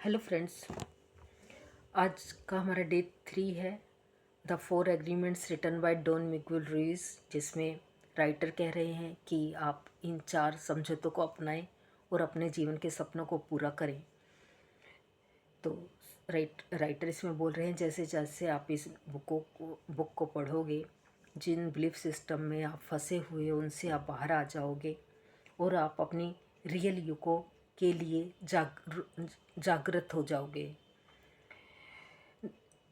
Hello friends, आज का हमारा डे 3 है। The 4 agreements written by Don Miguel Ruiz, जिसमें राइटर कह रहे हैं कि आप इन 4 समझौतों को अपनाएं और अपने जीवन के सपनों को पूरा करें। तो राइटर इसमें बोल रहे हैं जैसे जैसे आप इस बुक को पढ़ोगे, जिन बिलीफ सिस्टम में आप फंसे हुए उनसे आप बाहर आ जाओगे और आप अपनी रियल युगों के लिए जागृत हो जाओगे।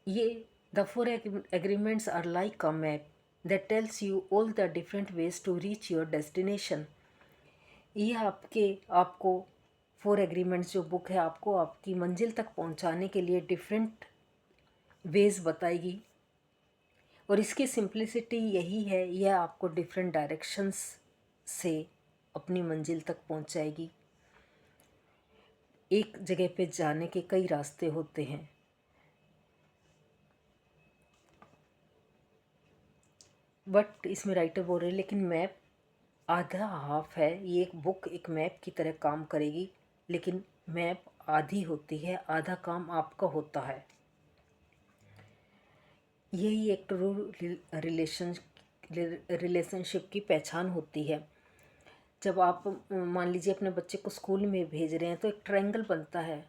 ये the 4 agreements are like a map that tells you all the different ways to reach your destination। ये आपको 4 एग्रीमेंट्स जो बुक है आपको आपकी मंजिल तक पहुंचाने के लिए डिफरेंट वेज बताएगी। और इसकी सिंप्लिसिटी यही है, यह आपको डिफरेंट डायरेक्शंस से अपनी मंजिल तक पहुंचाएगी। एक जगह पे जाने के कई रास्ते होते हैं, बट इसमें राइटर बोल रहे हैं लेकिन मैप आधा हाफ है। ये एक बुक एक मैप की तरह काम करेगी, लेकिन मैप आधी होती है, आधा काम आपका होता है। यही एक ट्रू रिलेशनशिप की पहचान होती है। जब आप मान लीजिए अपने बच्चे को स्कूल में भेज रहे हैं तो एक ट्रायंगल बनता है,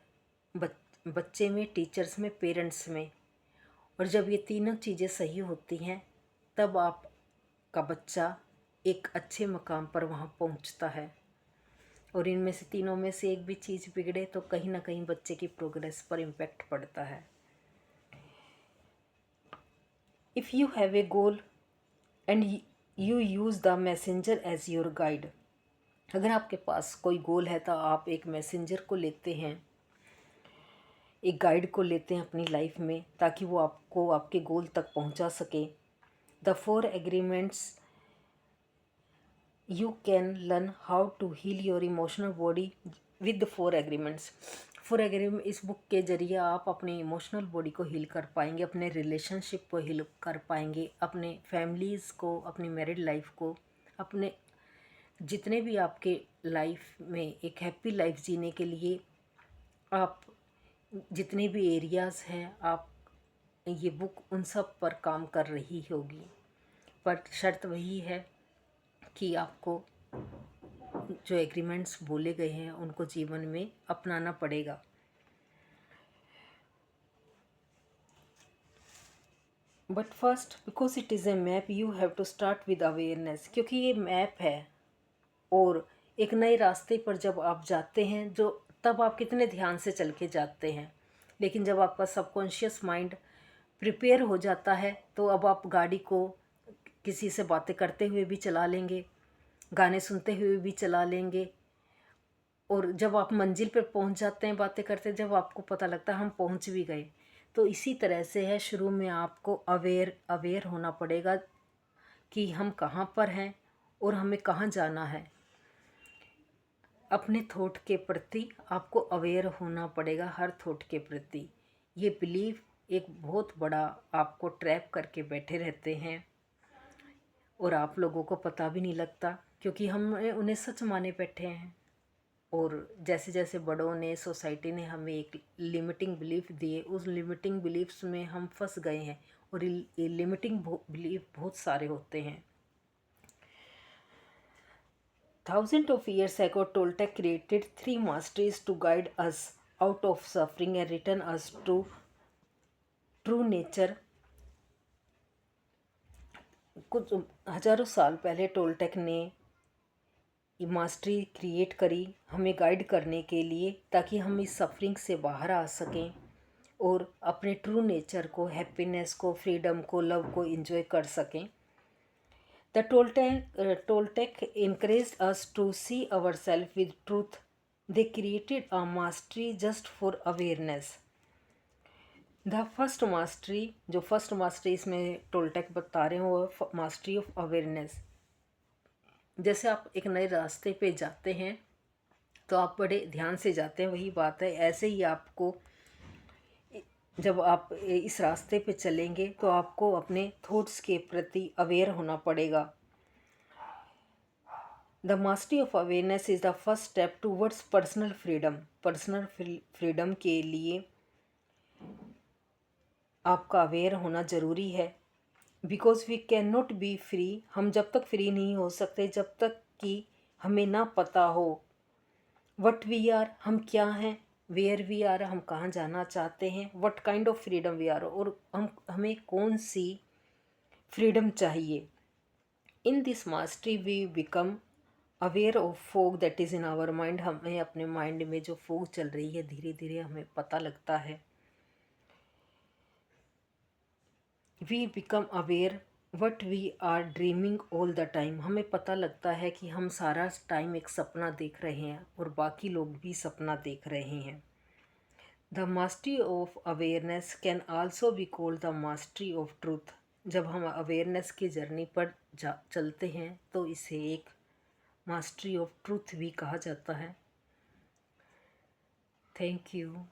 बच्चे में, टीचर्स में, पेरेंट्स में। और जब ये तीनों चीज़ें सही होती हैं तब आपका बच्चा एक अच्छे मकाम पर वहाँ पहुँचता है। और इनमें से तीनों में से एक भी चीज़ बिगड़े तो कहीं ना कहीं बच्चे की प्रोग्रेस पर इम्पैक्ट पड़ता है। If you have a goal and you use the messenger as your guide. अगर आपके पास कोई गोल है तो आप एक मैसेंजर को लेते हैं, एक गाइड को लेते हैं अपनी लाइफ में, ताकि वो आपको आपके गोल तक पहुंचा सके। The 4 agreements you can learn how to heal your emotional body with the 4 agreements. 4 agreement इस बुक के जरिए आप अपनी इमोशनल बॉडी को हील कर पाएंगे, अपने रिलेशनशिप को हील कर पाएंगे, अपने फैमिलीज़ को, अपनी मैरिड लाइफ को, अपने जितने भी आपके लाइफ में एक हैप्पी लाइफ जीने के लिए आप जितने भी एरियाज़ हैं, आप ये बुक उन सब पर काम कर रही होगी। पर शर्त वही है कि आपको जो एग्रीमेंट्स बोले गए हैं उनको जीवन में अपनाना पड़ेगा। But first, because it is a map, you have to start with awareness. क्योंकि ये मैप है और एक नए रास्ते पर जब आप जाते हैं जो तब आप कितने ध्यान से चल के जाते हैं, लेकिन जब आपका सबकॉन्शियस माइंड प्रिपेयर हो जाता है तो अब आप गाड़ी को किसी से बातें करते हुए भी चला लेंगे, गाने सुनते हुए भी चला लेंगे। और जब आप मंजिल पर पहुंच जाते हैं बातें करते, जब आपको पता लगता है हम पहुंच भी गए। तो इसी तरह से है, शुरू में आपको अवेयर होना पड़ेगा कि हम कहाँ पर हैं और हमें कहाँ जाना है। अपने थॉट के प्रति आपको अवेयर होना पड़ेगा, हर थॉट के प्रति। ये बिलीफ एक बहुत बड़ा आपको ट्रैप करके बैठे रहते हैं और आप लोगों को पता भी नहीं लगता, क्योंकि हम उन्हें सच माने बैठे हैं। और जैसे जैसे बड़ों ने, सोसाइटी ने हमें एक लिमिटिंग बिलीफ दिए, उस लिमिटिंग बिलीफ्स में हम फंस गए हैं। और ये लिमिटिंग बिलीफ बहुत सारे होते हैं। Thousands of years ago, Toltec created 3 masteries to guide us out of suffering and return us to true nature। कुछ हजारों साल पहले टोल्टेक ने मास्टरी क्रिएट करी हमें गाइड करने के लिए, ताकि हम इस सफरिंग से बाहर आ सकें और अपने ट्रू नेचर को, हैप्पीनेस को, फ्रीडम को, लव को एंजॉय कर सकें। The Toltec encouraged us to see ourselves with truth। They created a mastery just for awareness। The first mastery, जो फर्स्ट मास्टरी इसमें टोल्टेक बता रहे हैं वो मास्टरी ऑफ अवेयरनेस। जैसे आप एक नए रास्ते पे जाते हैं तो आप बड़े ध्यान से जाते हैं, वही बात है। ऐसे ही आपको जब आप इस रास्ते पे चलेंगे तो आपको अपने थॉट्स के प्रति अवेयर होना पड़ेगा। The mastery of awareness is the first step towards personal freedom. Personal freedom के लिए आपका अवेयर होना ज़रूरी है। Because we can not be free, हम जब तक फ्री नहीं हो सकते जब तक कि हमें ना पता हो वट वी आर, हम क्या हैं, वेयर वी आर, हम कहाँ जाना चाहते हैं, what kind of freedom we are, और हमें कौन सी फ्रीडम चाहिए। In this mastery we become aware of fog that is in our mind. हमें अपने माइंड में जो फोग चल रही है धीरे धीरे हमें पता लगता है। We become aware what we are dreaming all the time. हमें पता लगता है कि हम सारा टाइम एक सपना देख रहे हैं और बाकी लोग भी सपना देख रहे हैं। The mastery of awareness can also be called the mastery of truth. जब हम अवेयरनेस की जर्नी पर चलते हैं तो इसे एक मास्टरी ऑफ ट्रूथ भी कहा जाता है। Thank you.